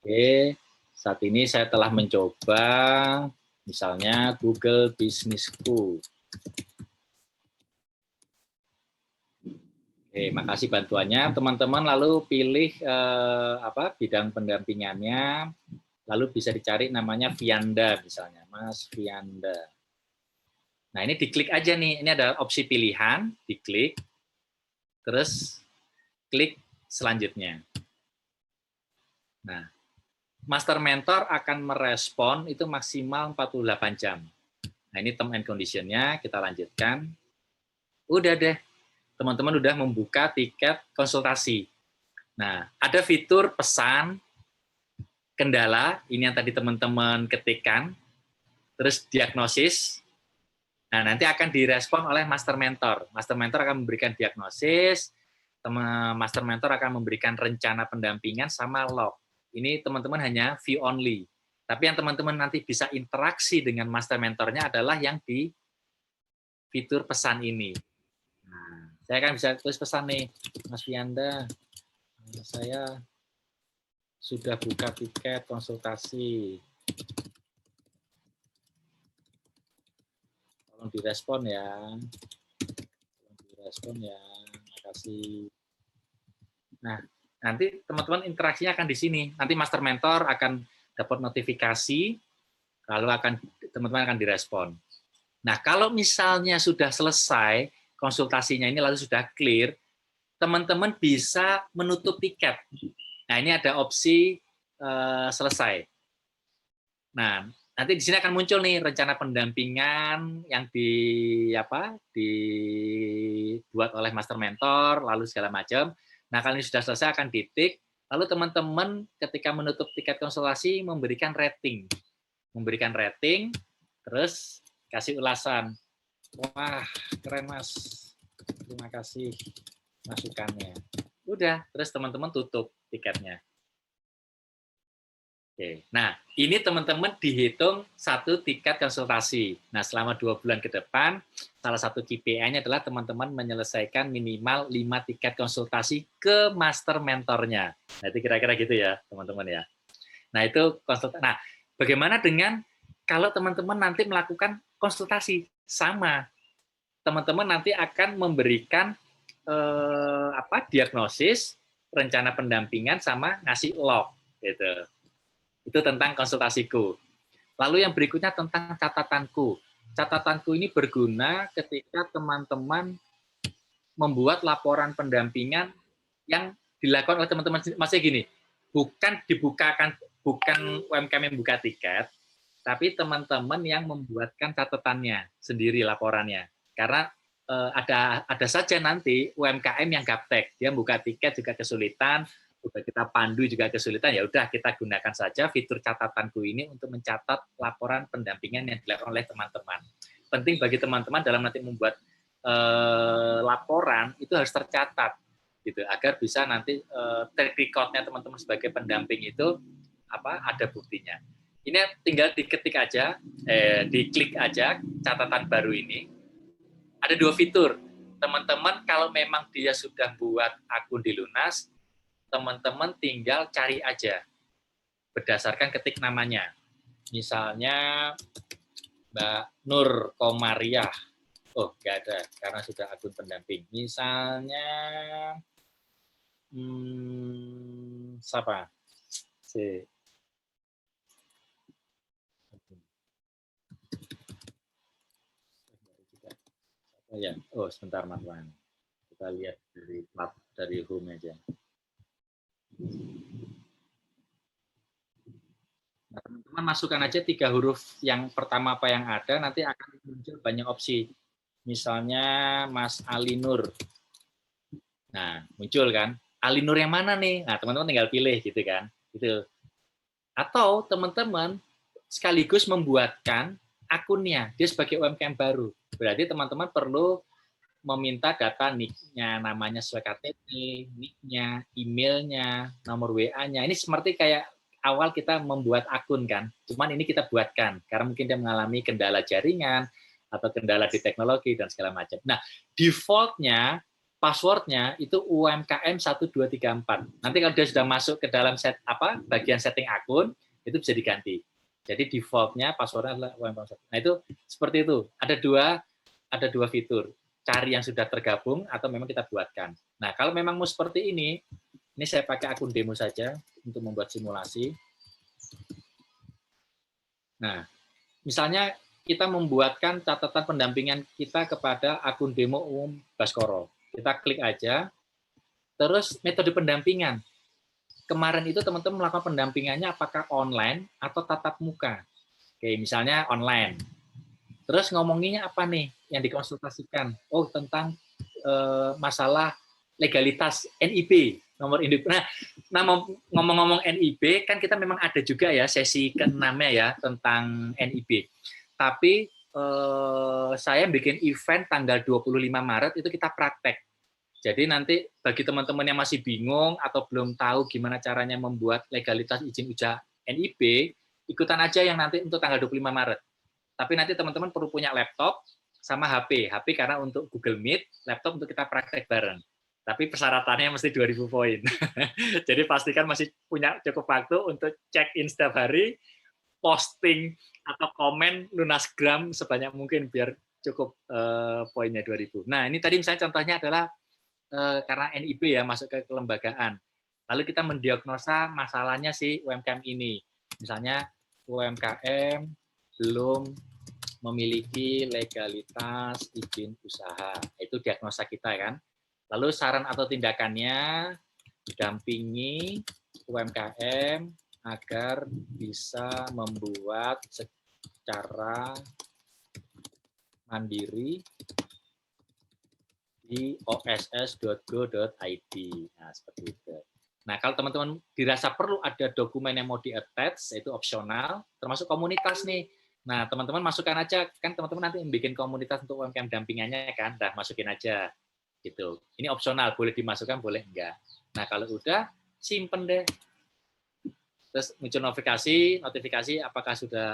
Oke, saat ini saya telah mencoba misalnya Google Business School. Oke, makasih bantuannya teman-teman. Lalu pilih bidang pendampingannya. Lalu bisa dicari namanya Vianda misalnya, Mas Vianda. Nah ini diklik aja nih. Ini ada opsi pilihan, diklik, terus klik selanjutnya. Nah, Master Mentor akan merespon itu maksimal 48 jam. Nah ini term and condition-nya, kita lanjutkan. Udah deh. Teman-teman udah membuka tiket konsultasi. Nah, ada fitur pesan, kendala, ini yang tadi teman-teman ketikkan, terus diagnosis. Nah, nanti akan direspon oleh Master Mentor. Master Mentor akan memberikan diagnosis, Master Mentor akan memberikan rencana pendampingan sama log. Ini teman-teman hanya view only. Tapi yang teman-teman nanti bisa interaksi dengan Master Mentornya adalah yang di fitur pesan ini. Saya kan bisa tulis pesan nih, Mas Vianda, saya sudah buka tiket konsultasi. Tolong direspon ya. Makasih. Nah, nanti teman-teman interaksinya akan di sini. Nanti Master Mentor akan dapat notifikasi, lalu teman-teman akan direspon. Nah, kalau misalnya sudah selesai konsultasinya ini lalu sudah clear, teman-teman bisa menutup tiket. Nah, ini ada opsi selesai. Nah, nanti di sini akan muncul nih rencana pendampingan yang dibuat oleh Master Mentor, lalu segala macam. Nah, kalau ini sudah selesai akan ditik, lalu teman-teman ketika menutup tiket konsultasi memberikan rating. Terus kasih ulasan. Wah, keren Mas. Terima kasih masukannya. Udah, terus teman-teman tutup tiketnya. Oke. Nah, ini teman-teman dihitung satu tiket konsultasi. Nah, selama 2 bulan ke depan, salah satu KPI-nya adalah teman-teman menyelesaikan minimal 5 tiket konsultasi ke Master Mentornya. Nah, itu kira-kira gitu ya, teman-teman ya. Nah, itu konsultasi. Nah, bagaimana dengan kalau teman-teman nanti melakukan konsultasi? Sama. Teman-teman nanti akan memberikan diagnosis, rencana pendampingan, sama ngasih log. Gitu. Itu tentang konsultasiku. Lalu yang berikutnya tentang catatanku. Catatanku ini berguna ketika teman-teman membuat laporan pendampingan yang dilakukan oleh teman-teman. Maksudnya gini, bukan UMKM yang buka tiket, tapi teman-teman yang membuatkan catatannya sendiri laporannya. Karena ada saja nanti UMKM yang gaptek, dia buka tiket juga kesulitan, udah kita pandu juga kesulitan, ya udah kita gunakan saja fitur catatanku ini untuk mencatat laporan pendampingan yang dilakukan oleh teman-teman. Penting bagi teman-teman dalam nanti membuat laporan itu harus tercatat, gitu, agar bisa nanti track record-nya teman-teman sebagai pendamping itu ada buktinya. Ini tinggal diketik aja, diklik aja catatan baru ini. Ada 2 fitur. Teman-teman kalau memang dia sudah buat akun di Lunas, teman-teman tinggal cari aja. berdasarkan ketik namanya. Misalnya Mbak Nur Komariah. Oh, nggak ada, karena sudah akun pendamping. Misalnya, siapa? Si. Oh ya, oh sebentar Marwan. Kita lihat dari home aja. Nah, teman-teman masukkan aja 3 huruf yang pertama apa yang ada, nanti akan muncul banyak opsi. Misalnya Mas Ali Nur. Nah, muncul kan? Ali Nur yang mana nih? Nah, teman-teman tinggal pilih gitu kan. Gitu. Atau teman-teman sekaligus membuatkan akunnya. Dia sebagai UMKM baru. Berarti teman-teman perlu meminta data nick-nya, namanya sesuai KTP, nick-nya, emailnya, nomor WA-nya. Ini seperti kayak awal kita membuat akun kan, cuman ini kita buatkan karena mungkin dia mengalami kendala jaringan atau kendala di teknologi dan segala macam. Nah, default-nya password-nya itu UMKM 1234. Nanti kalau dia sudah masuk ke dalam bagian setting akun, itu bisa diganti. Jadi default-nya password-nya adalah UMKM 1. Nah, itu seperti itu. Ada dua fitur. Cari yang sudah tergabung atau memang kita buatkan. Nah, kalau memang mau seperti ini saya pakai akun demo saja untuk membuat simulasi. Nah, misalnya kita membuatkan catatan pendampingan kita kepada akun demo umum Baskoro. Kita klik aja, terus metode pendampingan. Kemarin itu teman-teman melakukan pendampingannya apakah online atau tatap muka. Oke, misalnya online. Terus ngomonginnya apa nih yang dikonsultasikan? Oh, tentang masalah legalitas NIB, nomor induk. Nah, ngomong-ngomong NIB, kan kita memang ada juga ya sesi ke-6-nya ya tentang NIB. Tapi saya bikin event tanggal 25 Maret itu kita praktek. Jadi nanti bagi teman-teman yang masih bingung atau belum tahu gimana caranya membuat legalitas izin usaha NIB, ikutan aja yang nanti untuk tanggal 25 Maret. Tapi nanti teman-teman perlu punya laptop sama HP. HP karena untuk Google Meet, laptop untuk kita praktek bareng. Tapi persyaratannya mesti 2000 poin. Jadi pastikan masih punya cukup waktu untuk check-in setiap hari, posting atau komen Lunasgram sebanyak mungkin biar cukup poinnya 2000. Nah, ini tadi misalnya contohnya adalah karena NIB ya masuk ke kelembagaan. Lalu kita mendiagnosa masalahnya si UMKM ini. Misalnya UMKM belum memiliki legalitas izin usaha. Itu diagnosa kita kan. Lalu saran atau tindakannya dampingi UMKM agar bisa membuat secara mandiri di oss.go.id. Nah, seperti itu. Nah, kalau teman-teman dirasa perlu ada dokumen yang mau di-attach, itu opsional, termasuk komunitas nih. Nah, teman-teman masukkan aja, kan teman-teman nanti bikin komunitas untuk UMKM dampingannya kan, dah masukin aja. Gitu. Ini opsional, boleh dimasukkan, boleh enggak. Nah, kalau udah, simpen deh. Terus muncul notifikasi apakah sudah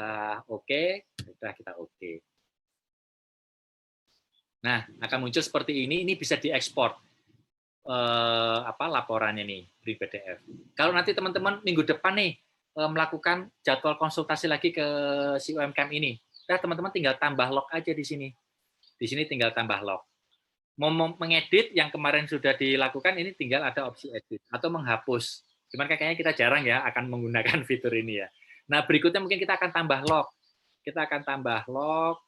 oke, sudah kita oke. Nah, akan muncul seperti ini bisa diekspor laporannya nih di PDF. Kalau nanti teman-teman minggu depan nih melakukan jadwal konsultasi lagi ke si UMKM ini, teman-teman tinggal tambah log aja di sini. Di sini tinggal tambah log. Mau mengedit yang kemarin sudah dilakukan ini tinggal ada opsi edit atau menghapus. Cuman kayaknya kita jarang ya akan menggunakan fitur ini ya. Nah, berikutnya mungkin kita akan tambah log. Kita akan tambah log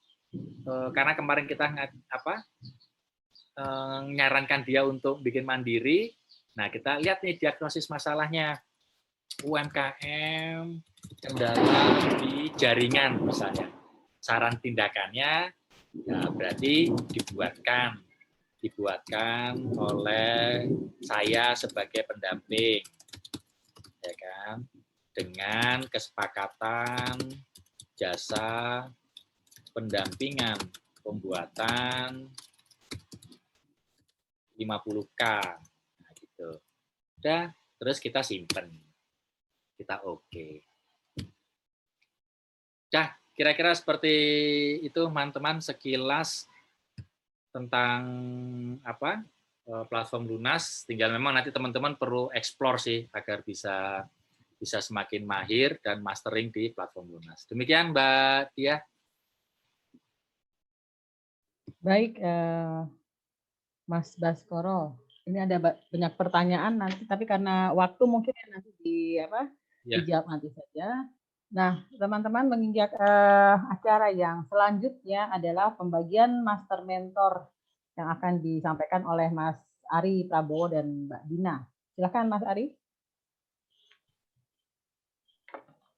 karena kemarin kita menyarankan dia untuk bikin mandiri. Nah, kita lihat nih diagnosis masalahnya. UMKM kendala di jaringan misalnya. Saran tindakannya ya berarti dibuatkan oleh saya sebagai pendamping, ya kan, dengan kesepakatan jasa pendampingan pembuatan 50K. Nah, gitu. Udah, terus kita simpen. Kita oke. Udah, kira-kira seperti itu teman-teman sekilas tentang platform Lunas. Tinggal memang nanti teman-teman perlu explore sih agar bisa bisa semakin mahir dan mastering di platform Lunas. Demikian Mbak Tia. Baik, Mas Baskoro. Ini ada banyak pertanyaan nanti, tapi karena waktu mungkin nanti dijawab nanti saja. Nah, teman-teman menginjak acara yang selanjutnya adalah pembagian master mentor yang akan disampaikan oleh Mas Ari Prabowo dan Mbak Dina. Silakan Mas Ari.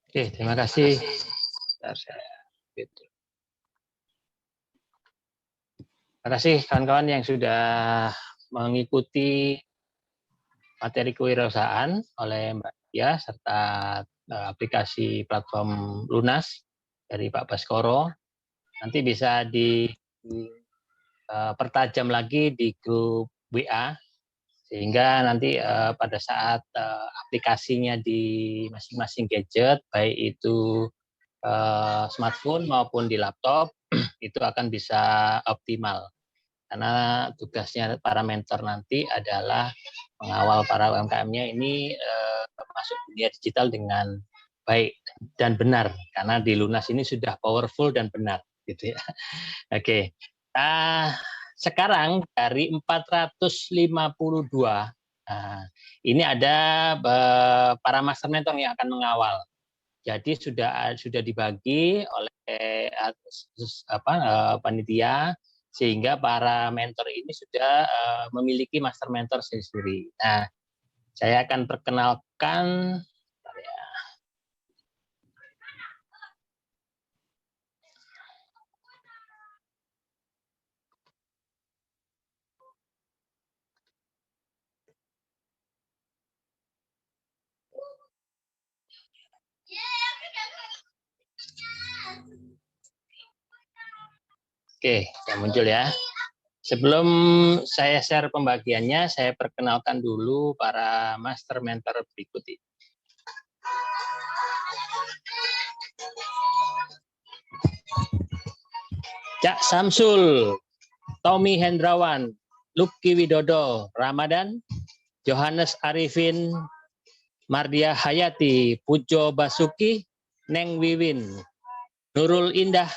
Oke, terima kasih. Terima kasih kawan-kawan yang sudah mengikuti materi kewirausahaan oleh Mbak Tia serta aplikasi platform Lunas dari Pak Baskoro. Nanti bisa dipertajam lagi di grup WA sehingga nanti pada saat aplikasinya di masing-masing gadget, baik itu smartphone maupun di laptop, itu akan bisa optimal. Karena tugasnya para mentor nanti adalah mengawal para UMKM-nya ini masuk dunia digital dengan baik dan benar. Karena di Lunas ini sudah powerful dan benar, gitu ya. Oke. Sekarang dari 452, ini ada para master mentor yang akan mengawal. Jadi sudah dibagi oleh panitia sehingga para mentor ini sudah memiliki master mentor sendiri. Nah, saya akan perkenalkan. Oke, saya muncul ya. Sebelum saya share pembagiannya, saya perkenalkan dulu para master mentor berikut ini. Cak Samsul, Tommy Hendrawan, Lucky Widodo, Ramadan, Johannes Arifin, Mardia Hayati, Pujo Basuki, Neng Wiwin, Nurul Indah,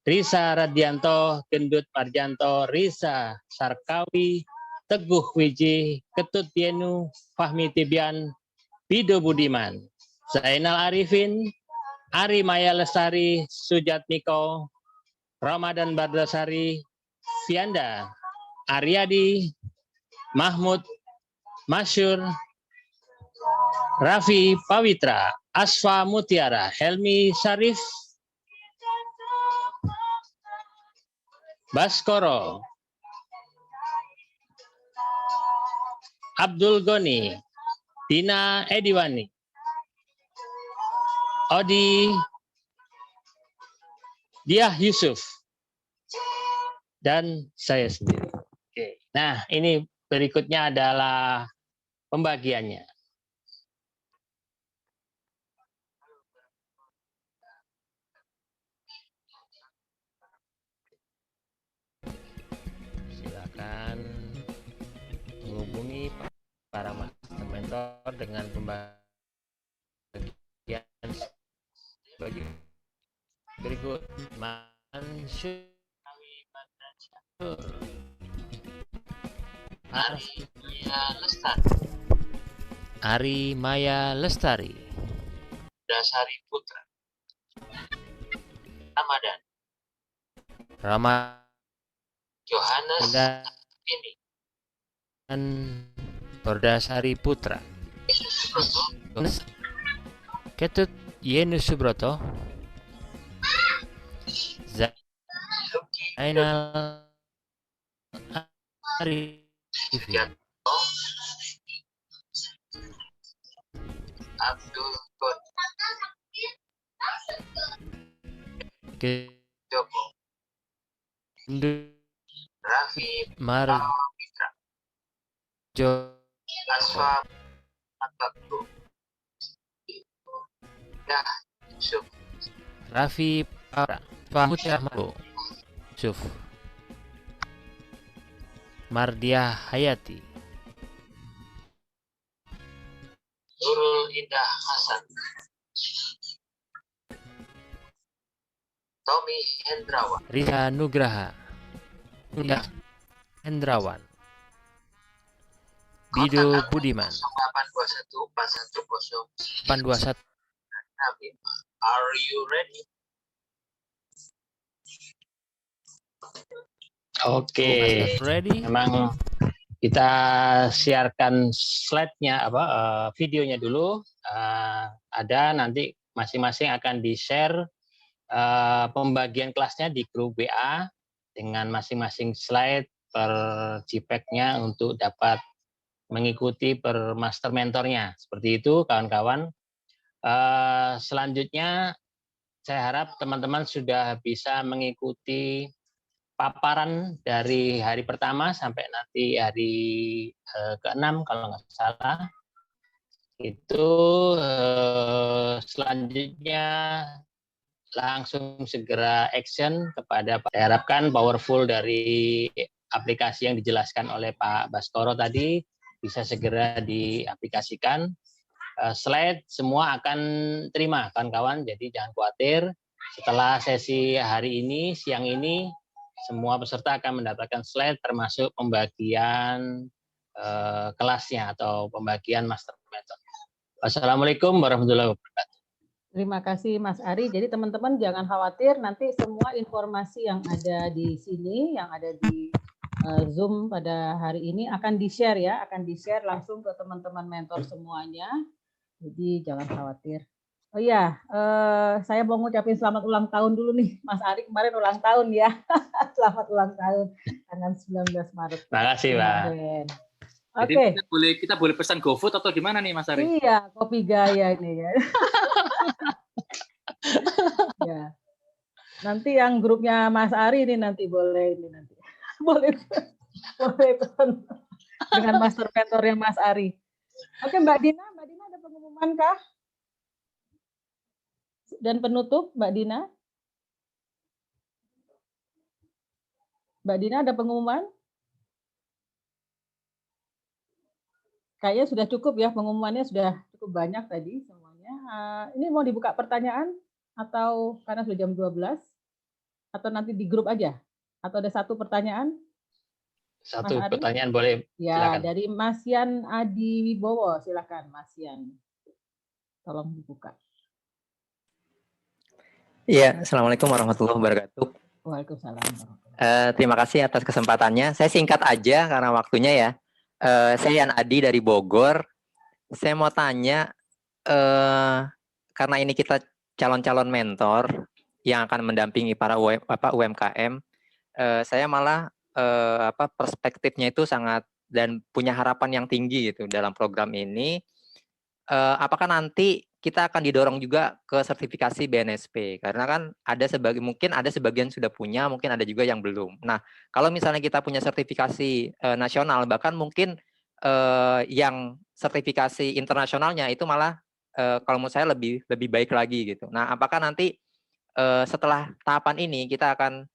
Risa Radianto, Gendut Marjanto, Risa Sarkawi, Teguh Wiji, Ketut Yenu, Fahmi Tibian, Bido Budiman, Zainal Arifin, Ari Maya Lestari, Sujatmiko, Ramadan Bardasari, Fianda, Aryadi, Mahmud, Masyur, Raffi Pawitra, Asfa Mutiara, Helmi Syarif, Baskoro, Abdul Goni, Dina Ediwani, Odi Diah Yusuf, dan saya sendiri. Oke. Nah, ini berikutnya adalah pembagiannya. Silakan menghubungi para master mentor dengan pembagian bagi berikut. Mansur Ari Maya Lestari, Dasari Putra, Rama Johannes ini dan Berdasari Putra, Ketut Yenu Subroto, Zainal Arifin, Abdul Joko, Raffi Marjitra, Asfa Ataku, Raffi Pahutamaku, Yusuf, Mardia Hayati, Nurul Indah Hasan, Tommy Hendrawan, Riha Nugraha, Indah Hendrawan, Bido Budiman, 821 Are you ready? Oke, ready? memang kita siarkan slide-nya videonya dulu. Ada nanti masing-masing akan di-share pembagian kelasnya di grup WA dengan masing-masing slide per JPEG-nya untuk dapat mengikuti per master mentornya. Seperti itu kawan-kawan. Selanjutnya saya harap teman-teman sudah bisa mengikuti paparan dari hari pertama sampai nanti hari ke-6 kalau nggak salah. Itu selanjutnya langsung segera action kepada Pak. Saya harapkan powerful dari aplikasi yang dijelaskan oleh Pak Baskoro tadi bisa segera diaplikasikan. Slide semua akan terima kawan-kawan, jadi jangan khawatir. Setelah sesi hari ini, siang ini, semua peserta akan mendapatkan slide termasuk pembagian kelasnya atau pembagian master mentor. Wassalamualaikum warahmatullahi wabarakatuh. Terima kasih Mas Ari. Jadi teman-teman jangan khawatir, nanti semua informasi yang ada di sini, yang ada di Zoom pada hari ini akan di-share ya, akan di-share langsung ke teman-teman mentor semuanya. Jadi jangan khawatir. Oh iya, saya mau ngucapin selamat ulang tahun dulu nih, Mas Ari kemarin ulang tahun ya. Selamat ulang tahun tanggal 19 Maret. Terima kasih, Pak. Jadi kita boleh pesan GoFood atau gimana nih, Mas Ari? Iya, kopi gaya ini ya. Ya. Nanti yang grupnya Mas Ari ini nanti boleh boleh pesan dengan master mentornya Mas Ari. Oke, Mbak Dina ada pengumuman kah? Dan penutup, Mbak Dina? Mbak Dina ada pengumuman? Kayaknya sudah cukup ya, pengumumannya sudah cukup banyak tadi semuanya. Ini mau dibuka pertanyaan atau karena sudah jam 12? Atau nanti di grup aja? Atau ada satu pertanyaan? Satu pertanyaan boleh, ya, silakan. Dari Mas Yan Adi Wibowo, silakan Mas Yan. Tolong dibuka. Iya, Assalamualaikum warahmatullahi wabarakatuh. Waalaikumsalam. Terima kasih atas kesempatannya. Saya singkat aja karena waktunya ya. Saya Yan Adi dari Bogor. Saya mau tanya, karena ini kita calon-calon mentor yang akan mendampingi para UMKM, saya malah perspektifnya itu sangat dan punya harapan yang tinggi gitu dalam program ini. Apakah nanti kita akan didorong juga ke sertifikasi BNSP? Karena kan mungkin ada sebagian sudah punya, mungkin ada juga yang belum. Nah, kalau misalnya kita punya sertifikasi nasional, bahkan mungkin yang sertifikasi internasionalnya itu malah kalau menurut saya lebih baik lagi gitu. Nah, apakah nanti setelah tahapan ini kita akan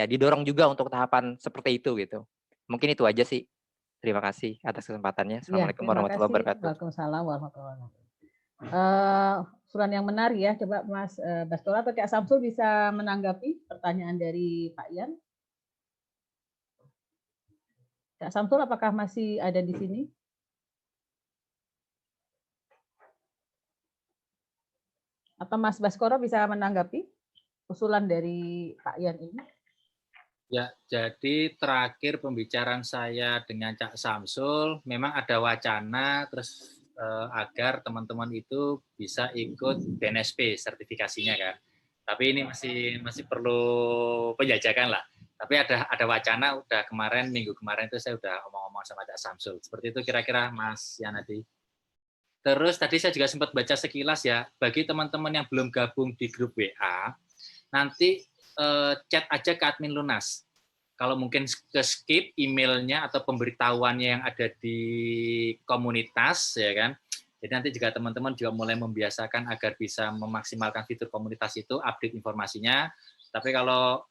didorong juga untuk tahapan seperti itu gitu? Mungkin itu aja sih. Terima kasih atas kesempatannya. Assalamualaikum warahmatullahi wabarakatuh. Waalaikumsalam warahmatullahi wabarakatuh. Usulan yang menarik ya. Coba Mas Baskoro atau Kak Samsul bisa menanggapi pertanyaan dari Pak Yan. Kak Samsul, apakah masih ada di sini? Atau Mas Baskoro bisa menanggapi usulan dari Pak Yan ini? Ya, jadi terakhir pembicaraan saya dengan Cak Samsul, memang ada wacana terus agar teman-teman itu bisa ikut BNSP sertifikasinya kan. Tapi ini masih perlu penjajakan lah. Tapi ada wacana udah minggu kemarin itu saya udah ngomong-ngomong sama Cak Samsul. Seperti itu kira-kira Mas Yanadi. Terus tadi saya juga sempat baca sekilas ya, bagi teman-teman yang belum gabung di grup WA, nanti chat aja ke admin Lunas. Kalau mungkin ke skip emailnya atau pemberitahuannya yang ada di komunitas, ya kan. Jadi nanti juga teman-teman juga mulai membiasakan agar bisa memaksimalkan fitur komunitas itu, update informasinya. Tapi kalau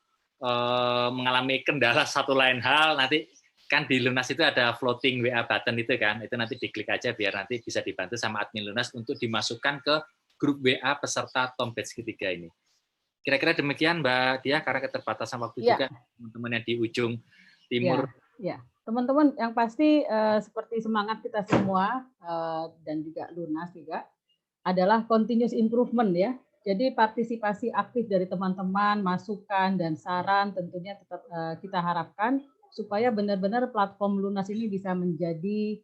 mengalami kendala satu lain hal, nanti kan di Lunas itu ada floating WA button itu kan, itu nanti diklik aja biar nanti bisa dibantu sama admin Lunas untuk dimasukkan ke grup WA peserta Tom Batch ketiga ini. Kira-kira demikian Mbak Dia, karena keterbatasan waktu juga teman-teman yang di ujung timur. Ya, teman-teman yang pasti seperti semangat kita semua dan juga Lunas juga adalah continuous improvement ya. Jadi partisipasi aktif dari teman-teman, masukan dan saran tentunya tetap kita harapkan supaya benar-benar platform Lunas ini bisa menjadi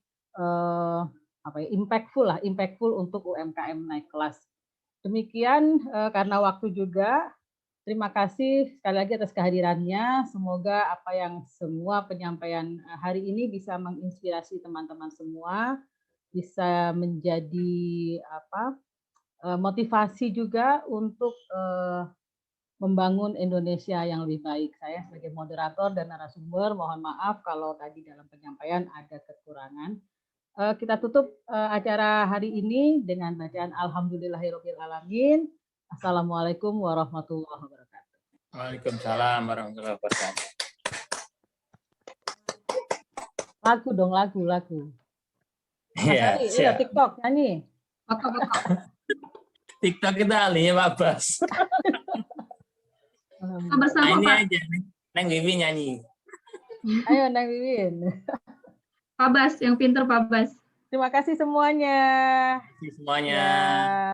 impactful untuk UMKM naik kelas. Demikian karena waktu juga. Terima kasih sekali lagi atas kehadirannya. Semoga apa yang semua penyampaian hari ini bisa menginspirasi teman-teman semua, bisa menjadi motivasi juga untuk membangun Indonesia yang lebih baik. Saya sebagai moderator dan narasumber, mohon maaf kalau tadi dalam penyampaian ada kekurangan. Kita tutup acara hari ini dengan bacaan Alhamdulillahirabbil alamin. Assalamualaikum warahmatullahi wabarakatuh. Waalaikumsalam warahmatullahi wabarakatuh. Lagu dong, lagu. Iya, Mas TikTok nyanyi. TikTok kita ahlinya Pak Bas. Bersama Ini Pak. aja, Neng Vivi nyanyi. Ayo Neng Wiwin. Pak Bas, yang pinter Pak Bas. Terima kasih semuanya. Semuanya. Ya.